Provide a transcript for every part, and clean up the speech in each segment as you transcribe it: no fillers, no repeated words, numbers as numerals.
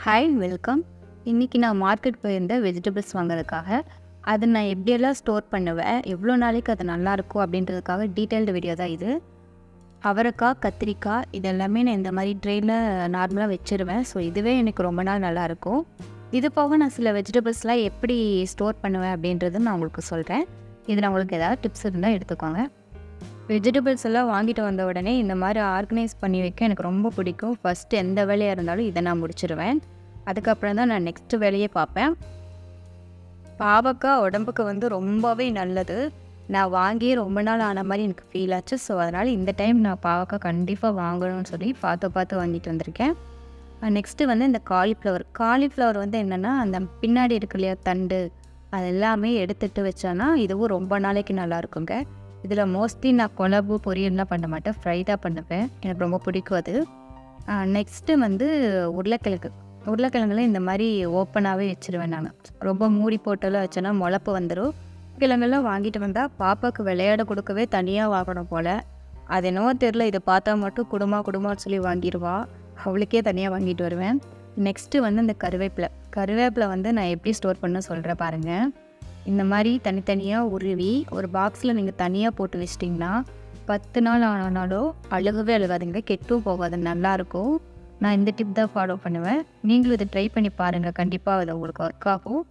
Hi welcome. இன்றைக்கி நான் market போயிருந்தேன் வெஜிடபிள்ஸ் வாங்குறதுக்காக. அதை நான் எப்படியெல்லாம் ஸ்டோர் பண்ணுவேன், எவ்வளோ நாளைக்கு அது நல்லாயிருக்கும் அப்படின்றதுக்காக டீட்டெயில்டு வீடியோ தான் இது. அவரைக்காய், கத்திரிக்காய் இதெல்லாமே நான் இந்த மாதிரி ட்ரெயினில் நார்மலாக வச்சுருவேன். ஸோ இதுவே எனக்கு ரொம்ப நாள் நல்லாயிருக்கும். இது போக நான் சில வெஜிடபிள்ஸ்லாம் எப்படி ஸ்டோர் பண்ணுவேன் அப்படின்றது நான் உங்களுக்கு சொல்கிறேன். இதில் உங்களுக்கு ஏதாவது டிப்ஸ் இருந்தால் எடுத்துக்கோங்க. வெஜிடபிள்ஸ் எல்லாம் வாங்கிட்டு வந்த உடனே இந்த மாதிரி ஆர்கனைஸ் பண்ணி வைக்க எனக்கு ரொம்ப பிடிக்கும். ஃபஸ்ட்டு எந்த வேலையாக இருந்தாலும் இதை நான் முடிச்சிடுவேன். அதுக்கப்புறம் தான் நான் நெக்ஸ்ட்டு வேலையே பார்ப்பேன். பாவக்காய் உடம்புக்கு ரொம்பவே நல்லது. நான் வாங்கி ரொம்ப நாள் ஆன மாதிரி எனக்கு ஃபீல் ஆச்சு. ஸோ அதனால் இந்த டைம் நான் பாவக்காய் கண்டிப்பாக வாங்கணும்னு சொல்லி பார்த்து வாங்கிட்டு வந்திருக்கேன். நெக்ஸ்ட்டு இந்த காலிஃப்ளவர் என்னென்னா அந்த பின்னாடி இருக்கு இல்லையா தண்டு, அது எல்லாமே எடுத்துகிட்டு வச்சோன்னா இதுவும் ரொம்ப நாளைக்கு நல்லா இருக்குங்க. இதில் மோஸ்ட்லி நான் குழம்பு பொரியல்லாம் பண்ண மாட்டேன், ஃப்ரை தான் பண்ணுவேன். எனக்கு ரொம்ப பிடிக்கும் அது. நெக்ஸ்ட்டு உருளைக்கிழங்குல இந்த மாதிரி ஓப்பனாகவே வச்சுருவேன் நான். ரொம்ப மூடி போட்டெல்லாம் வச்சேன்னா முளப்பு வந்துடும். கிழங்கெல்லாம் வாங்கிட்டு வந்தால் பாப்பாவுக்கு விளையாட கொடுக்கவே தனியாக வாங்கணும் போல். அது என்னவோ தெரில, இதை பார்த்தா மட்டும் குடும்பம்னு சொல்லி வாங்கிடுவா. அவளுக்கே தனியாக வாங்கிட்டு வருவேன். நெக்ஸ்ட்டு இந்த கருவேப்பிலை நான் எப்படி ஸ்டோர் பண்ண சொல்கிறேன் பாருங்கள். இந்த மாதிரி தனித்தனியாக உருவி ஒரு பாக்ஸில் நீங்கள் தனியாக போட்டு வச்சிட்டிங்கன்னா 10 நாள் ஆனாலும் அழுகவே அழுகாதுங்க, கெட்டும் போகாது, நல்லாயிருக்கும். நான் இந்த டிப் தான் ஃபாலோ பண்ணுவேன். நீங்களும் இதை ட்ரை பண்ணி பாருங்கள், கண்டிப்பாக அது உங்களுக்கு ஒர்க் ஆகும்.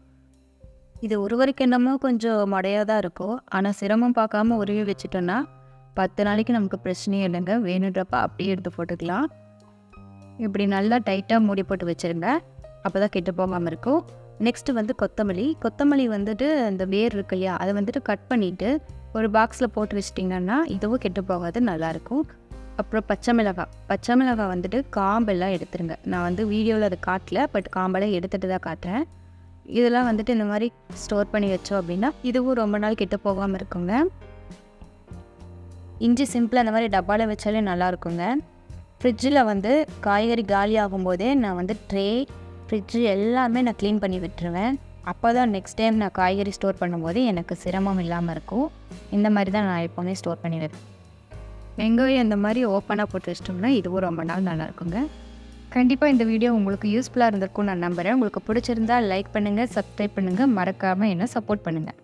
இது ஒருவருக்கு என்னமோ கொஞ்சம் மடையாக தான் இருக்கும், ஆனால் சிரமம் பார்க்காம உருவி வச்சுட்டோன்னா 10 நாளைக்கு நமக்கு பிரச்சனையே இல்லைங்க. வேணுன்றப்ப அப்படியே எடுத்து போட்டுக்கலாம். இப்படி நல்லா டைட்டாக மூடி போட்டு வச்சுருங்க, அப்போ தான் கெட்டு போகாமல் இருக்கும். நெக்ஸ்ட்டு கொத்தமல்லி இந்த வேர் இருக்கு இல்லையா, அதை கட் பண்ணிவிட்டு ஒரு பாக்ஸில் போட்டு வச்சிட்டிங்கன்னா இதுவும் கெட்டு போகாது, நல்லாயிருக்கும். அப்புறம் பச்சை மிளகாய் காம்பெல்லாம் எடுத்துருங்க. நான் வீடியோவில் அதை காட்டல, பட் காம்பெல்லாம் எடுத்துகிட்டு தான் காட்டுறேன். இதெல்லாம் இந்த மாதிரி ஸ்டோர் பண்ணி வச்சோம் அப்படின்னா இதுவும் ரொம்ப நாள் கெட்டு போகாமல் இருக்குங்க. இஞ்சி சிம்பிளாக அந்த மாதிரி டப்பாவில் வச்சாலே நல்லாயிருக்குங்க. ஃப்ரிட்ஜில் காய்கறி காலி ஆகும்போதே நான் ட்ரே, ஃப்ரிட்ஜு எல்லாமே நான் க்ளீன் பண்ணி விட்டுருவேன். அப்போ தான் நெக்ஸ்ட் டைம் நான் காய்கறி ஸ்டோர் பண்ணும்போது எனக்கு சிரமம் இல்லாமல் இருக்கும். இந்த மாதிரி தான் நான் எப்போவுமே ஸ்டோர் பண்ணி வைப்பேன். வெங்காயம் இந்த மாதிரி ஓப்பனாக போட்டு வச்சிட்டோம்னா இதுவும் ரொம்ப நாள் நல்லாயிருக்குங்க. கண்டிப்பாக இந்த வீடியோ உங்களுக்கு யூஸ்ஃபுல்லாக இருந்திருக்கும்னு நான் நம்புகிறேன். உங்களுக்கு பிடிச்சிருந்தா லைக் பண்ணுங்கள், சப்ஸ்கிரைப் பண்ணுங்கள், மறக்காமல் என்ன சப்போர்ட் பண்ணுங்கள்.